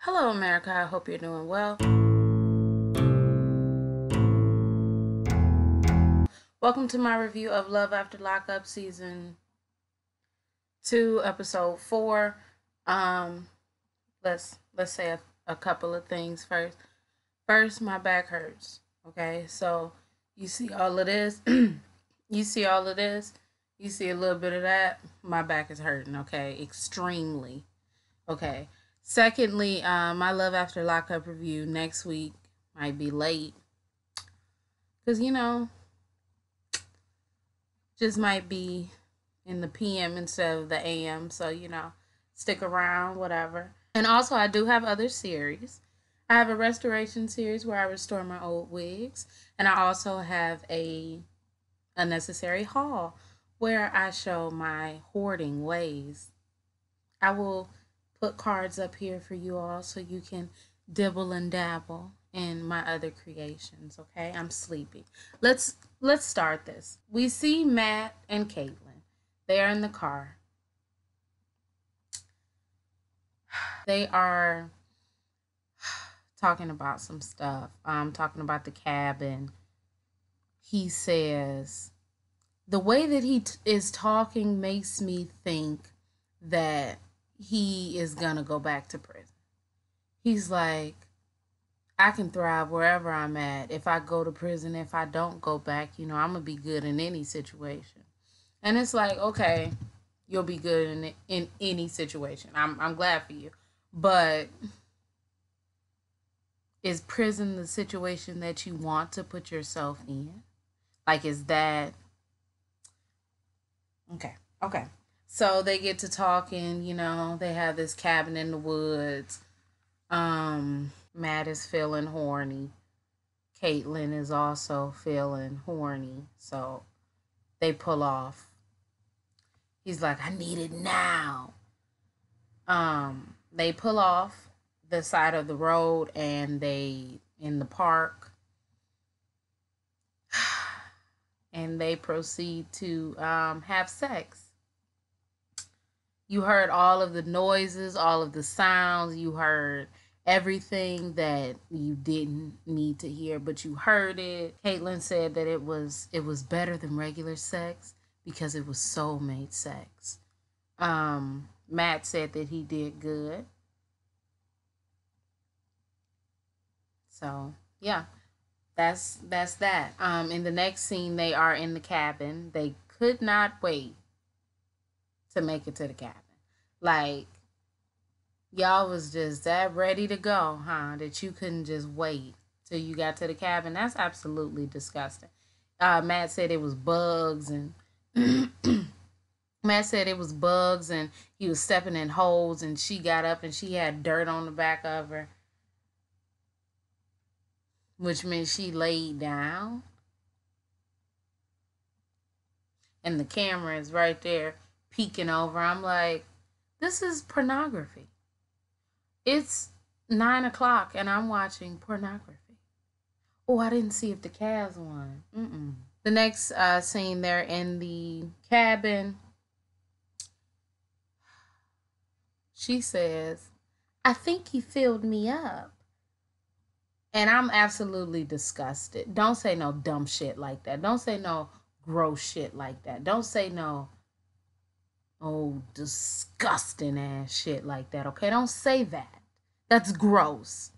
Hello, America. I hope you're doing well. Welcome to my review of Love After Lockup Season 2, Episode 4. Um, let's say a couple of things first. First, my back hurts. Okay, so you see all of this. You see all of this. You see a little bit of that. My back is hurting. Okay, extremely. Okay. Secondly, my Love After Lockup review next week might be late because just might be in the PM instead of the AM. So, stick around, whatever. And also, I do have other series. I have a restoration series where I restore my old wigs. And I also have a unnecessary haul where I show my hoarding ways. I will put cards up here for you all so you can dibble and dabble in my other creations. Okay, I'm sleepy. Let's start this. We see Matt and Caitlin. They are in the car. They are talking about some stuff. Talking about the cabin. He says the way that he is talking makes me think that he is gonna go back to prison. He's like, I can thrive wherever I'm at. If I go to prison, if I don't go back, I'm gonna be good in any situation. And it's like, okay, you'll be good in any situation. I'm glad for you. But is prison the situation that you want to put yourself in? Like, is that okay? Okay. So they get to talking, they have this cabin in the woods. Matt is feeling horny. Caitlin is also feeling horny. So they pull off. He's like, I need it now. They pull off the side of the road and they in the park. And they proceed to have sex. You heard all of the noises, all of the sounds. You heard everything that you didn't need to hear, but you heard it. Caitlin said that it was better than regular sex because it was soulmate sex. Matt said that he did good. So yeah, that's that. In the next scene, they are in the cabin. They could not wait to make it to the cabin. Like, y'all was just that ready to go, huh? That you couldn't just wait till you got to the cabin. That's absolutely disgusting. Matt said it was bugs and Matt said it was bugs and he was stepping in holes and she got up and she had dirt on the back of her, which meant she laid down. And the camera is right there peeking over. I'm like, this is pornography. It's 9 o'clock and I'm watching pornography. Oh, I didn't see if the Cavs won. The next scene, they're in the cabin. She says, I think he filled me up. And I'm absolutely disgusted. Don't say no dumb shit like that. Don't say no gross shit like that. Don't say no disgusting ass shit like that, okay? Don't say that. That's gross.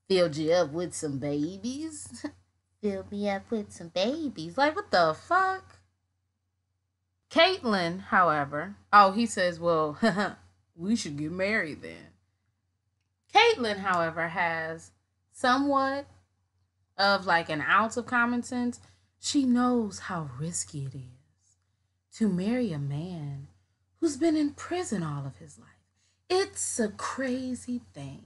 Filled you up with some babies? Filled me up with some babies. Like, what the fuck? Caitlin, however, he says, well, we should get married then. Caitlin, however, has somewhat of like an ounce of common sense. She knows how risky it is to marry a man who's been in prison all of his life. It's a crazy thing.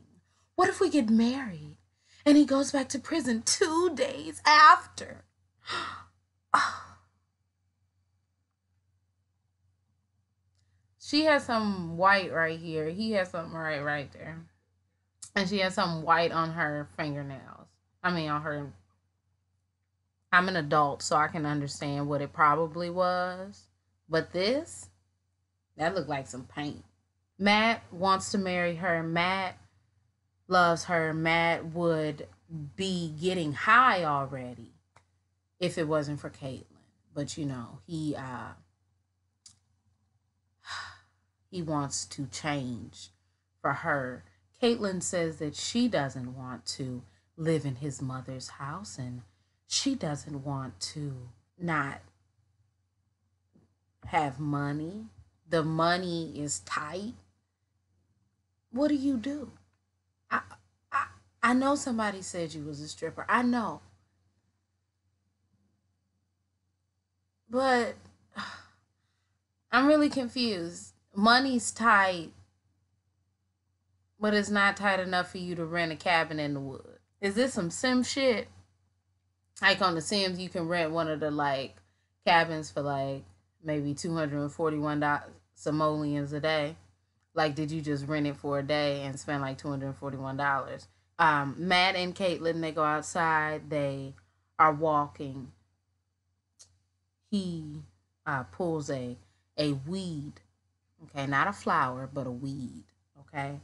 What if we get married and he goes back to prison 2 days after? She has some white right here. He has something right there. And she has some white on her fingernails. I mean, on her. I'm an adult, so I can understand what it probably was. But that looked like some paint. Matt wants to marry her. Matt loves her, Matt would be getting high already if it wasn't for Caitlyn. But he wants to change for her. Caitlyn says that she doesn't want to live in his mother's house, and she doesn't want to not have money. The money is tight. What do you do? I, I, I know somebody said you was a stripper. I know. But I'm really confused. Money's tight, but it's not tight enough for you to rent a cabin in the woods. Is this some sim shit? Like on the Sims, you can rent one of the cabins for maybe $241 simoleons a day. Like, did you just rent it for a day and spend like $241? Matt and Caitlyn, they go outside. They are walking. He pulls a weed. Okay, not a flower, but a weed. Okay.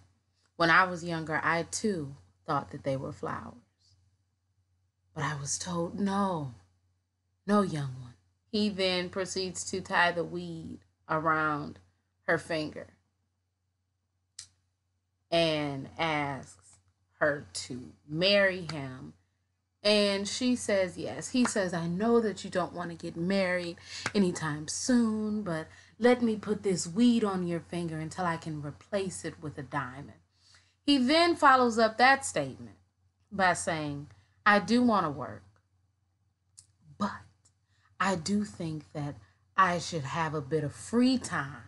When I was younger, I too thought that they were flowers. But I was told, no, no, young one. He then proceeds to tie the weed around her finger and asks her to marry him. And she says yes. He says, I know that you don't want to get married anytime soon, but let me put this weed on your finger until I can replace it with a diamond. He then follows up that statement by saying, I do want to work, but I do think that I should have a bit of free time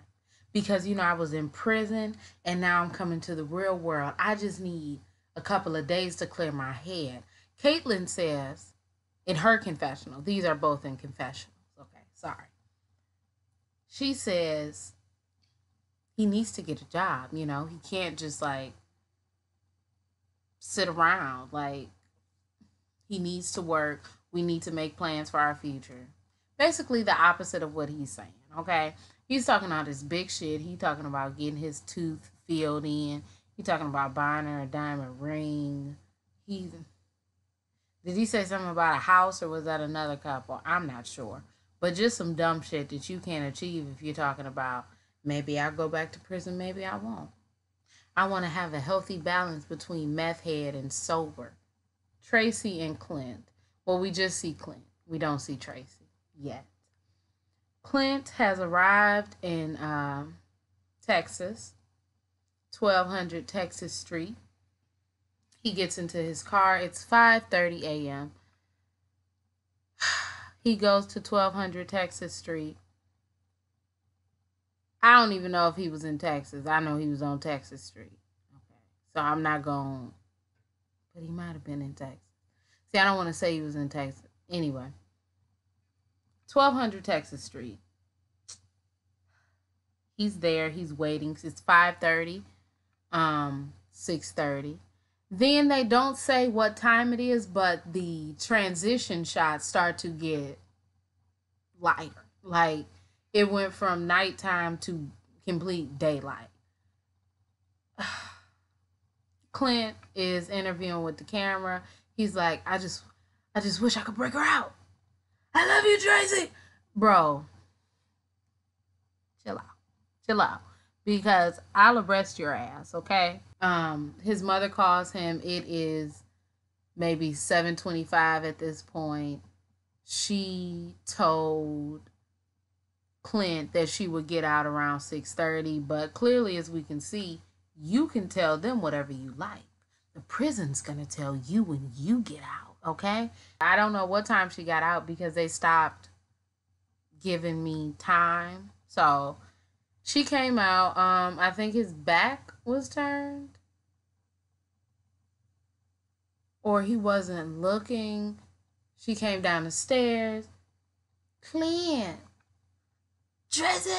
because, I was in prison and now I'm coming to the real world. I just need a couple of days to clear my head. Caitlyn says in her confessional, these are both in confessionals. Okay, sorry. She says he needs to get a job. He can't just sit around. He needs to work. We need to make plans for our future. Basically the opposite of what he's saying, okay? He's talking about this big shit. He's talking about getting his tooth filled in. He's talking about buying her a diamond ring. Did he say something about a house or was that another couple? I'm not sure. But just some dumb shit that you can't achieve if you're talking about maybe I'll go back to prison, maybe I won't. I want to have a healthy balance between meth head and sober. Tracy and Clint. Well, we just see Clint. We don't see Tracy yet. Clint has arrived in Texas, 1200 Texas Street. He gets into his car. It's 5:30 a.m. He goes to 1200 Texas Street. I don't even know if he was in Texas. I know he was on Texas Street. Okay. So I'm not going, but he might have been in Texas. See, I don't want to say he was in Texas. Anyway, 1200 Texas Street. He's there. He's waiting. It's 5:30, 6:30. Then they don't say what time it is, but the transition shots start to get lighter. Like it went from nighttime to complete daylight. Clint is interviewing with the camera. He's like, I just wish I could break her out. I love you, Tracy. Bro, chill out. Chill out. Because I'll arrest your ass, okay? His mother calls him. It is maybe 7:25 at this point. She told Clint that she would get out around 6:30, but clearly, as we can see, you can tell them whatever you like. The prison's gonna tell you when you get out, okay? I don't know what time she got out because they stopped giving me time. So she came out. I think his back was turned. Or he wasn't looking. She came down the stairs. Clint. Tracy.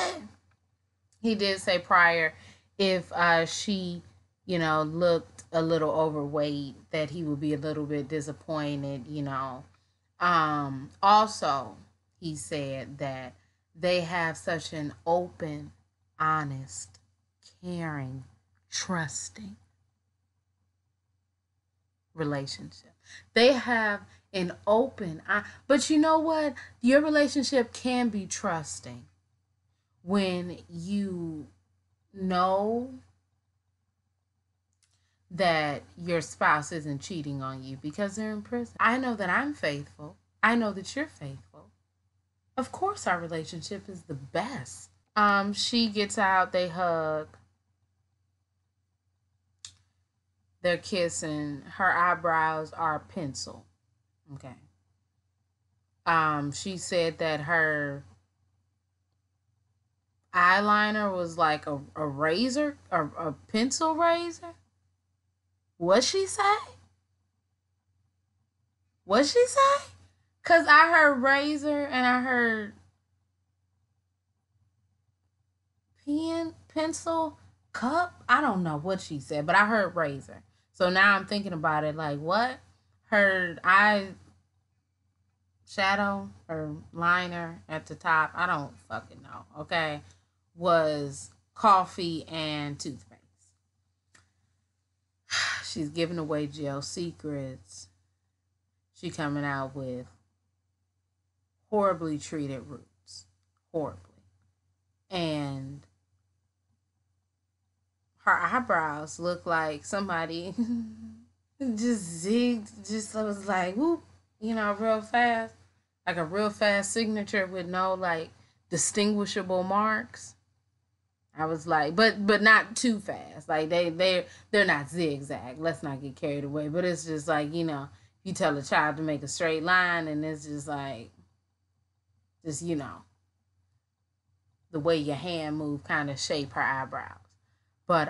He did say prior if she, looked a little overweight that he would be a little bit disappointed, Also, he said that they have such an open, honest, caring, trusting relationship. They have an open but you know what? Your relationship can be trusting when you know that your spouse isn't cheating on you because they're in prison. I know that I'm faithful. I know that you're faithful. Of course our relationship is the best. She gets out, they hug, they're kissing, her eyebrows are pencil. Okay. She said that her eyeliner was like a razor, a pencil razor. What she say? What she say? Cause I heard razor and I heard pencil, cup. I don't know what she said, but I heard razor. So now I'm thinking about it like what? Her eye shadow or liner at the top, I don't fucking know, okay, was coffee and toothpaste. She's giving away jail secrets. She coming out with horribly treated roots. Horribly. And her eyebrows look like somebody just zigged, just was like, whoop, real fast. Like a real fast signature with no like distinguishable marks. I was like, but not too fast. Like they're not zigzag. Let's not get carried away. But it's just like, you tell a child to make a straight line and it's just like the way your hand move kind of shape her eyebrows. But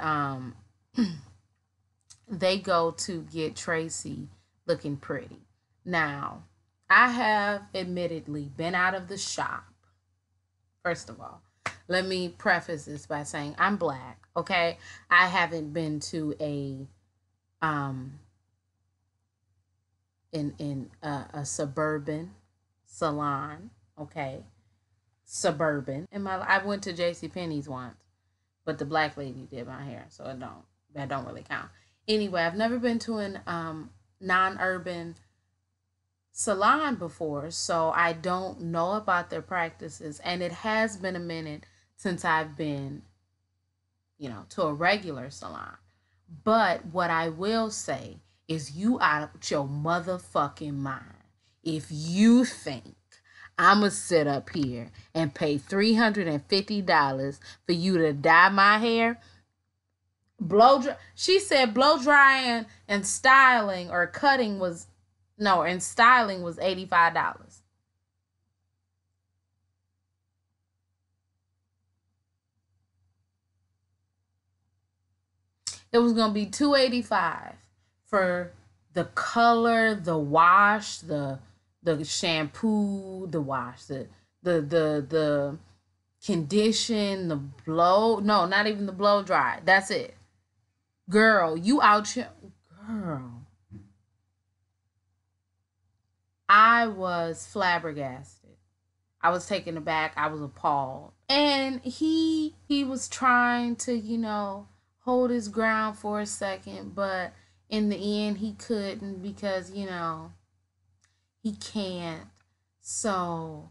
they go to get Tracy looking pretty. Now, I have admittedly been out of the shop. First of all, let me preface this by saying I'm black, okay? I haven't been to a a suburban salon, okay? Suburban. I went to JCPenney's once, but the black lady did my hair, so that don't really count. Anyway, I've never been to an non-urban salon before, so I don't know about their practices, and it has been a minute since I've been, to a regular salon. But what I will say is you out of your motherfucking mind if you think I'ma sit up here and pay $350 for you to dye my hair. She said blow drying and styling or cutting was and styling was $85. It was gonna be $285 for the color, the wash, the shampoo, the wash, the condition, the blow. No, not even the blow dry. That's it. Girl, you out here. Girl. I was flabbergasted. I was taken aback. I was appalled. And he was trying to, hold his ground for a second, but in the end he couldn't because, he can't. So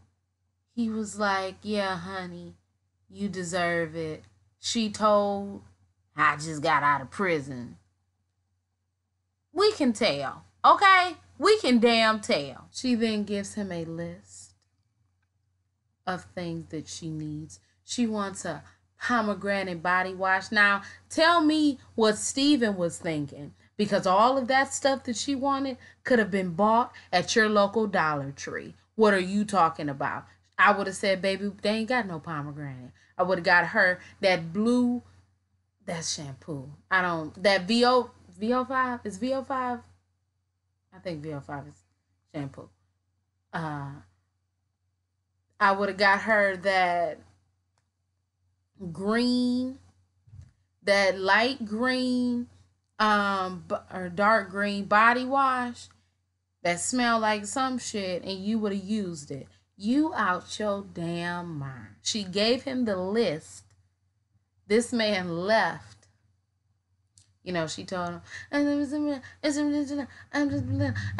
he was like, yeah, honey, you deserve it. She told, I just got out of prison. We can tell, okay? We can damn tell. She then gives him a list of things that she needs. She wants a pomegranate body wash. Now, tell me what Steven was thinking, because all of that stuff that she wanted could have been bought at your local Dollar Tree. What are you talking about? I would have said, baby, they ain't got no pomegranate. I would have got her that blue, that shampoo. That VO5 is VO5. I think VO5 is shampoo. I would have got her that green, that light green, or dark green body wash that smelled like some shit, and you would have used it. You out your damn mind. She gave him the list. This man left, She told him, I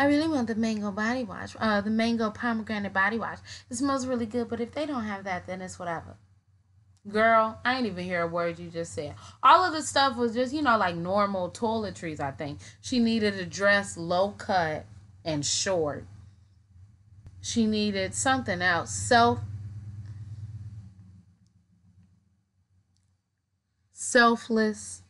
really want the mango body wash, the mango pomegranate body wash. It smells really good, but if they don't have that, then it's whatever. Girl, I ain't even hear a word you just said. All of the stuff was just, like normal toiletries, I think. She needed a dress low cut and short. She needed something else. Selfless.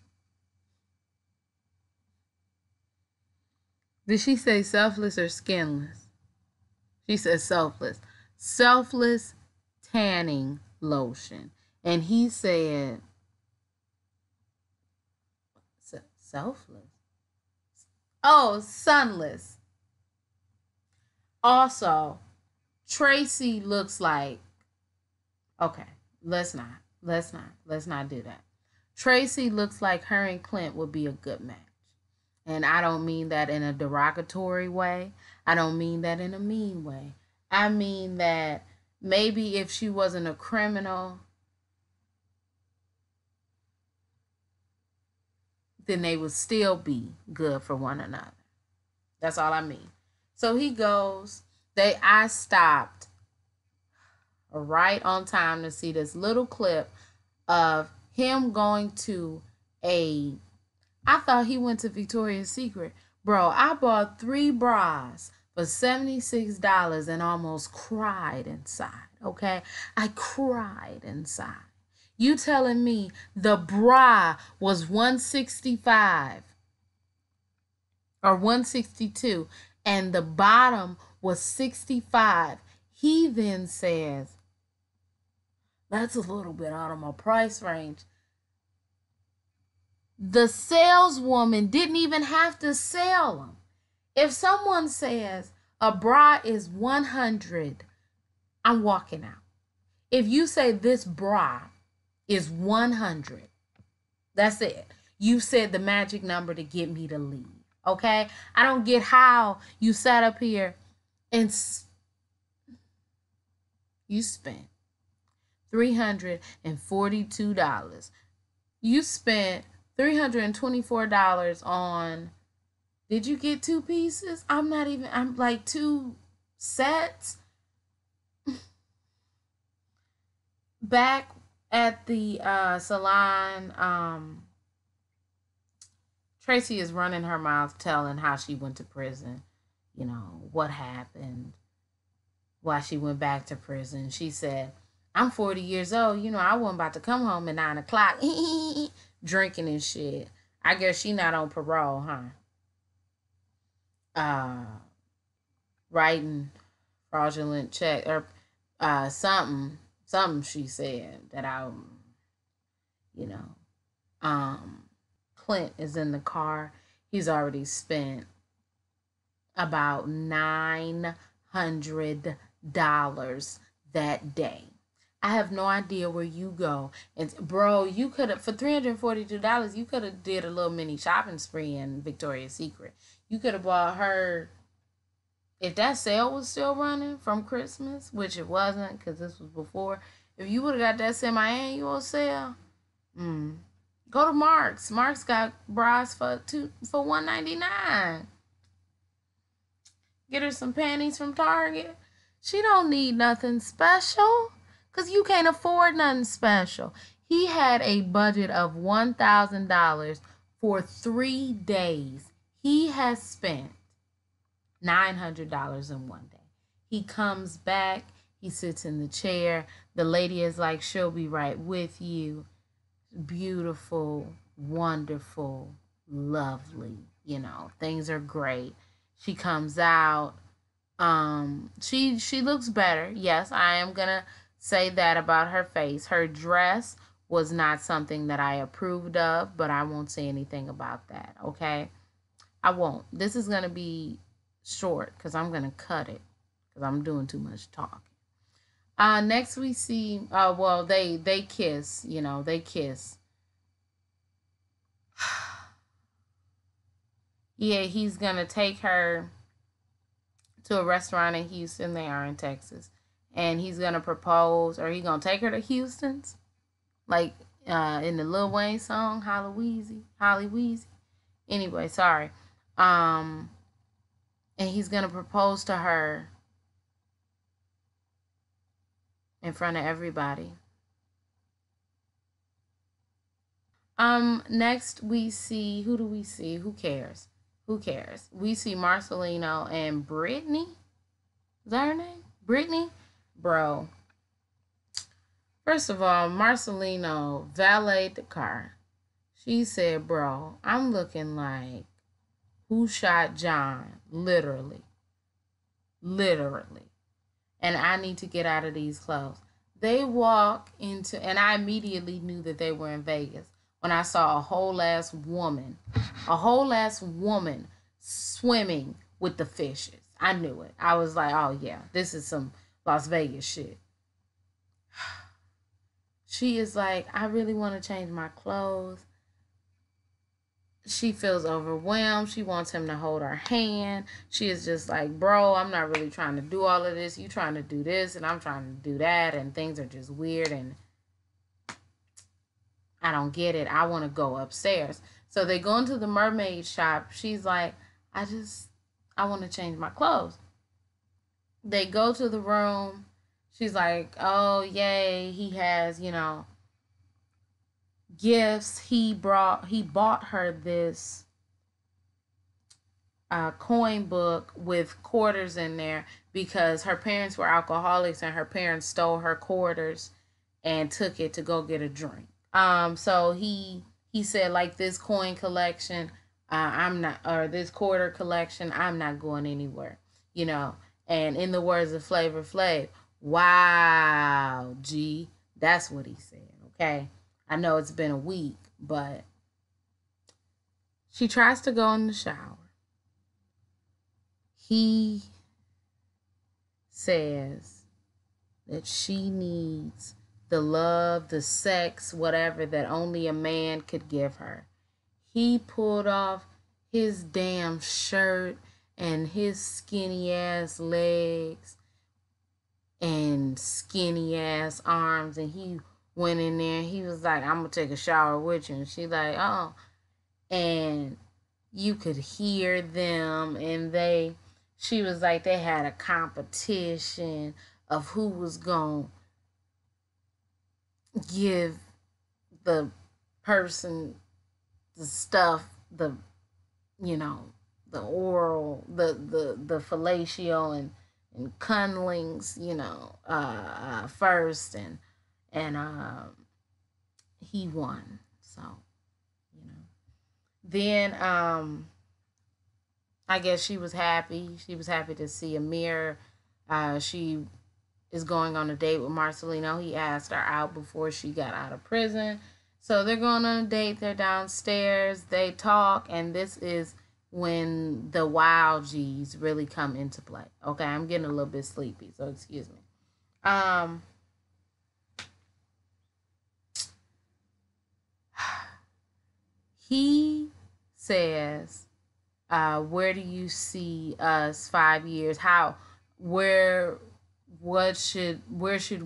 Did she say selfless or skinless? She said selfless. Selfless tanning lotion. And he said, selfless. Oh, sunless. Also, Tracy looks like, okay, let's not do that. Tracy looks like her and Clint would be a good match. And I don't mean that in a derogatory way. I don't mean that in a mean way. I mean that maybe if she wasn't a criminal, then they would still be good for one another. That's all I mean. So he goes, I stopped right on time to see this little clip of him going to I thought he went to Victoria's Secret. Bro, I bought 3 bras for $76 and almost cried inside, okay? I cried inside. You telling me the bra was $165 or $162 and the bottom was $65. He then says, that's a little bit out of my price range. The saleswoman didn't even have to sell them. If someone says a bra is $100, I'm walking out. If you say this bra is $100, that's it. You said the magic number to get me to leave. Okay? I don't get how you sat up here and you spent $342. You spent $324 on, did you get 2 pieces? I'm like 2 sets. Back at the salon, Tracy is running her mouth telling how she went to prison, what happened, why she went back to prison. She said, I'm 40 years old. I wasn't about to come home at 9 o'clock drinking and shit. I guess she not on parole, huh? Writing fraudulent check or something she said that Clint is in the car. He's already spent about $900 that day. I have no idea where you go. And bro, you could have, for $342, you could have did a little mini shopping spree in Victoria's Secret. You could have bought her, if that sale was still running from Christmas, which it wasn't because this was before, if you would have got that semi-annual sale, go to Mark's. Mark's got bras for $199. Get her some panties from Target. She don't need nothing special because you can't afford nothing special. He had a budget of $1,000 for 3 days. He has spent $900 in 1 day. He comes back. He sits in the chair. The lady is like, she'll be right with you. Beautiful, wonderful, lovely. Things are great. She comes out. She looks better. Yes, I am gonna say that about her face. Her dress was not something that I approved of, but I won't say anything about that. Okay, I won't. This is gonna be short because I'm gonna cut it because I'm doing too much talking. Next we see. They kiss. They kiss. Yeah, he's gonna take her to a restaurant in Houston. They are in Texas, and he's gonna propose, or he's gonna take her to Houston's, like in the Lil Wayne song, Holly Weezy. Anyway, sorry. Um, and he's gonna propose to her in front of everybody. Next we see, who do we see? Who cares? Who cares? We see Marcelino and Brittany. Is that her name? Brittany? Bro. First of all, Marcelino valeted the car. She said, bro, I'm looking like who shot John? Literally. Literally. And I need to get out of these clothes. They walk into, and I immediately knew that they were in Vegas when I saw a whole ass woman swimming with the fishes. I knew it. I was like, oh yeah, this is some Las Vegas shit. She is like, I really want to change my clothes. She feels overwhelmed. She wants him to hold her hand. She is just like, bro, I'm not really trying to do all of this. You trying to do this and I'm trying to do that, and things are just weird and I don't get it. I want to go upstairs. So they go into the mermaid shop. She's like, I want to change my clothes. They go to the room. She's like, oh, yay. He has, gifts. He bought her this coin book with quarters in there because her parents were alcoholics and her parents stole her quarters and took it to go get a drink. So he said, like, this coin collection, I'm not, or this quarter collection, I'm not going anywhere, you know. And in the words of Flavor Flav, wow, G, that's what he said. Okay, I know it's been a week, but she tries to go in the shower. He says that she needs the love, the sex, whatever that only a man could give her. He pulled off his damn shirt and his skinny ass legs and skinny ass arms, and he went in there and he was like, I'm gonna take a shower with you. And she like, oh. And you could hear them, and she was like, they had a competition of who was gonna give the person the stuff, the oral, the fellatio and cuddlings, first, and he won. So, then I guess she was happy. She was happy to see Amir. She is going on a date with Marcelino. He asked her out before she got out of prison. So they're going on a date. They're downstairs. They talk. And this is when the wild G's really come into play. Okay, I'm getting a little bit sleepy, so excuse me. He says, where do you see us 5 years? Where should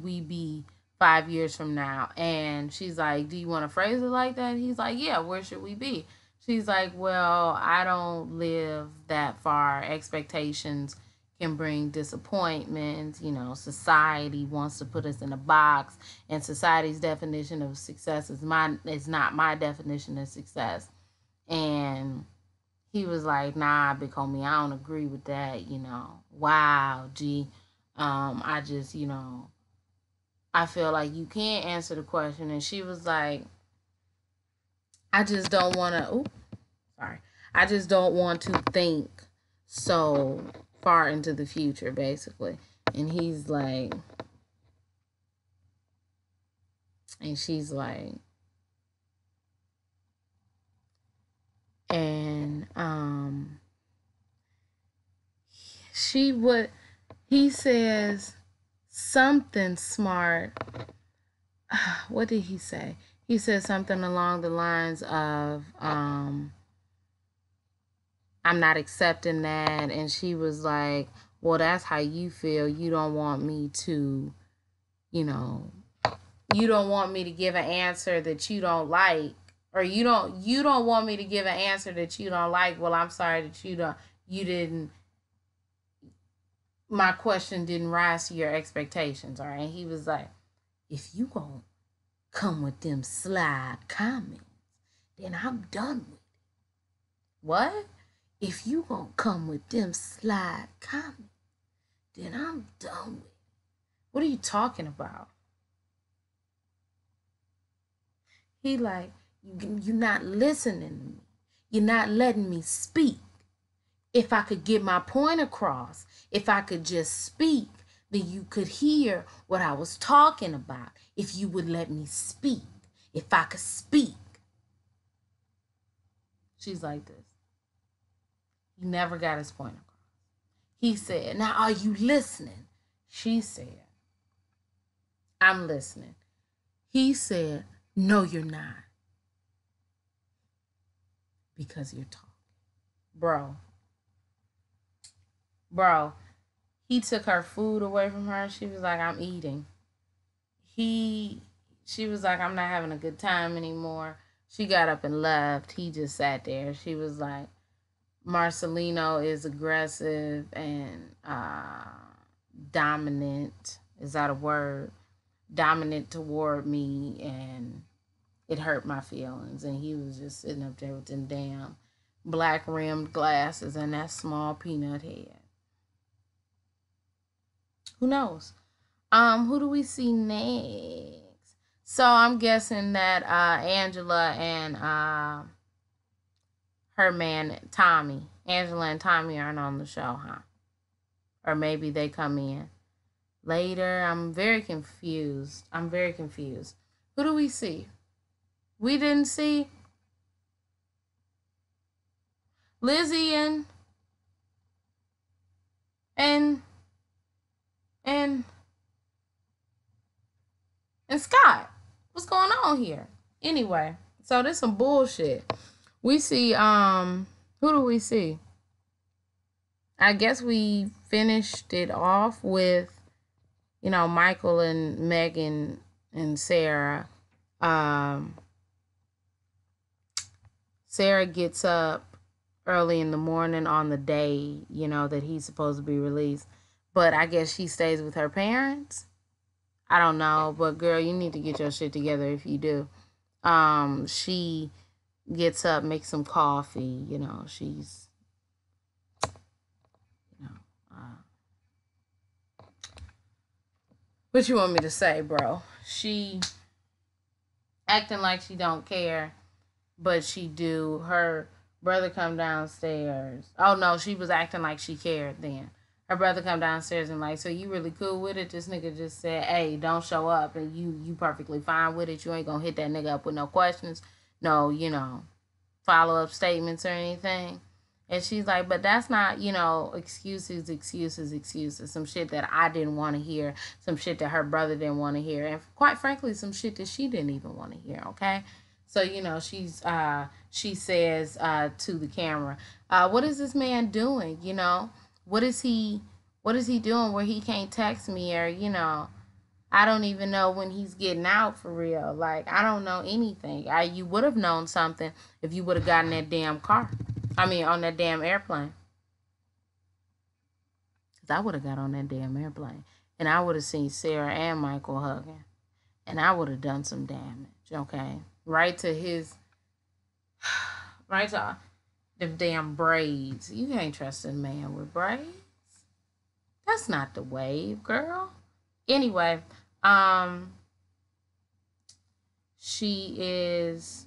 we be 5 years from now? And she's like, do you want to phrase it like that? And he's like, yeah, where should we be? She's like, well, I don't live that far. Expectations can bring disappointments. Society wants to put us in a box, and society's definition of success is not my definition of success. And he was like, nah, big homie, I don't agree with that. Wow, G. I just, I feel like you can't answer the question. And she was like, I just don't want to, I just don't want to think so far into the future, basically. And he's like, and she's like, and he says something smart. What did he say? He said something along the lines of, I'm not accepting that. And she was like, well, that's how you feel. You don't want me to, you don't want me to give an answer that you don't like. or you don't want me to give an answer that you don't like. Well, I'm sorry that you didn't my question didn't rise to your expectations, all right? He was like, if you gonna come with them sly comments, then I'm done with it. What? If you gonna come with them sly comments, then I'm done with it. What are you talking about? He like, you're not listening to me. You're not letting me speak. If I could get my point across, if I could just speak, then you could hear what I was talking about. If you would let me speak, if I could speak. She's like this. He never got his point across. He said, now are you listening? She said, I'm listening. He said, no, you're not. Because you're talking. Bro, he took her food away from her. She was like, I'm eating. She was like, I'm not having a good time anymore. She got up and left. He just sat there. She was like, Marcelino is aggressive and dominant. Is that a word? Dominant toward me, and it hurt my feelings. And he was just sitting up there with them damn black rimmed glasses and that small peanut head. Who knows? Who do we see next? So I'm guessing that Angela and her man Tommy. Angela and Tommy aren't on the show, huh? Or maybe they come in later. I'm very confused. Who do we see? We didn't see Lizzie and and and Scott. What's going on here? Anyway, so this some bullshit. We see who do we see? I guess we finished it off with, Michael and Megan and Sarah. Sarah gets up early in the morning on the day, that he's supposed to be released. But I guess she stays with her parents. I don't know, but girl, you need to get your shit together if you do. She gets up, makes some coffee, she's what you want me to say, bro? She acting like she don't care, but she do. Her brother come downstairs. Oh no, she was acting like she cared then. Her brother come downstairs and like, so you really cool with it? This nigga just said, hey, don't show up, and you perfectly fine with it. You ain't gonna hit that nigga up with no questions, no, follow up statements or anything. And she's like, but that's not, excuses. Some shit that I didn't want to hear. Some shit that her brother didn't want to hear. And quite frankly, some shit that she didn't even want to hear, okay? So, she says to the camera, what is this man doing, What is he doing where he can't text me or, I don't even know when he's getting out for real. Like, I don't know anything. You would have known something if you would have gotten that damn car. On that damn airplane. Because I would have got on that damn airplane. And I would have seen Sarah and Michael hugging. And I would have done some damage, okay? Right to them damn braids. You can't trust a man with braids. That's not the wave, girl. Anyway, she is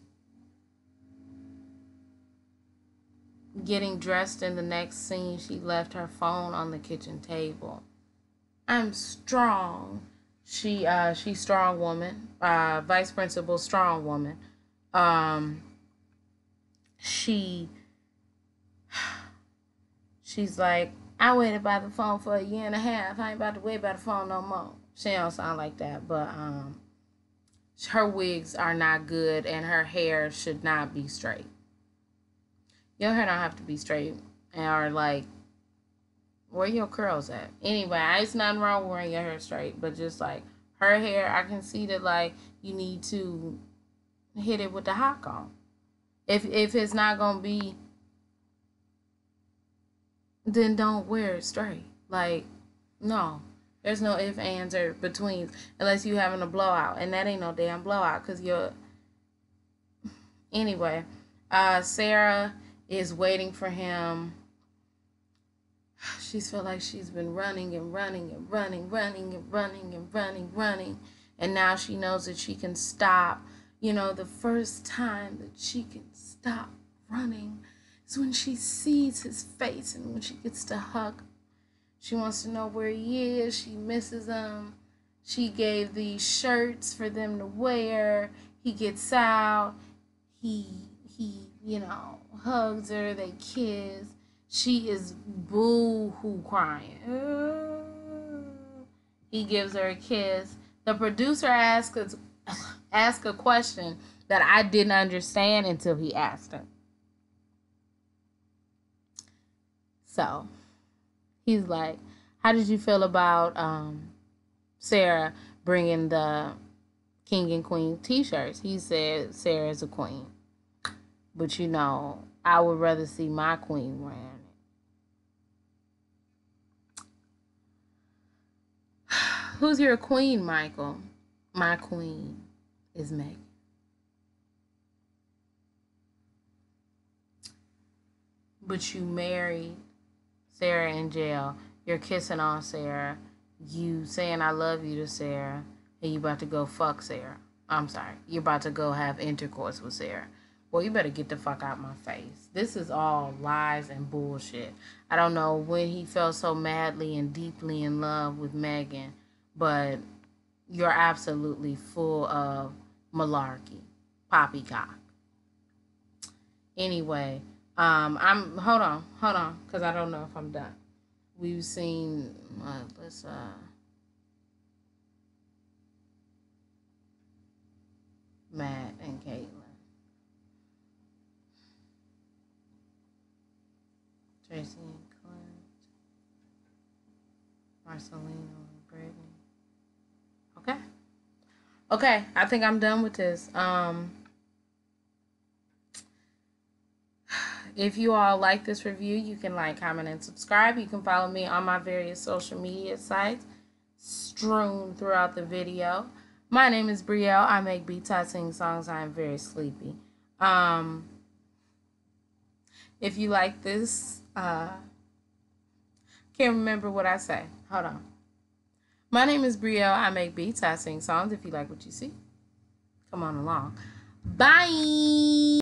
getting dressed in the next scene. She left her phone on the kitchen table. I'm strong. She's strong woman. Vice principal, strong woman. She's like, I waited by the phone for 1.5 years. I ain't about to wait by the phone no more. She don't sound like that, but her wigs are not good and her hair should not be straight. Your hair don't have to be straight or like where your curls at. Anyway, it's nothing wrong with wearing your hair straight, but just like her hair, I can see that like you need to hit it with the hot comb. If it's not gonna be, then don't wear it straight. Like, no. There's no ifs, ands, or betweens unless you having a blowout. And that ain't no damn blowout because you're... Anyway, Sarah is waiting for him. She's felt like she's been running and running and running, running and running and running, running. And now she knows that she can stop. You know, the first time that she can stop running is when she sees his face and when she gets to hug. She wants to know where he is. She misses him. She gave these shirts for them to wear. He gets out. He hugs her. They kiss. She is boo-hoo crying. He gives her a kiss. The producer asked a question that I didn't understand until he asked her. So, he's like, how did you feel about Sarah bringing the King and Queen t-shirts? He said, Sarah's a queen. But, I would rather see my queen wearing it. Who's your queen, Michael? My queen is Megan. But you married Sarah in jail. You're kissing on Sarah. You saying I love you to Sarah. And you about to go fuck Sarah. I'm sorry. You're about to go have intercourse with Sarah. Well, you better get the fuck out my face. This is all lies and bullshit. I don't know when he fell so madly and deeply in love with Megan, but you're absolutely full of malarkey. Poppycock. Anyway, hold on, because I don't know if I'm done. We've seen, Matt and Caitlin. Tracy and Clint. Marcelino and Brittany. Okay, I think I'm done with this. If you all like this review, you can like, comment, and subscribe. You can follow me on my various social media sites strewn throughout the video. My name is Brielle. I make beats, I sing songs. I am very sleepy. If you like this, can't remember what I say. Hold on. My name is Brielle. I make beats, I sing songs. If you like what you see, come on along. Bye.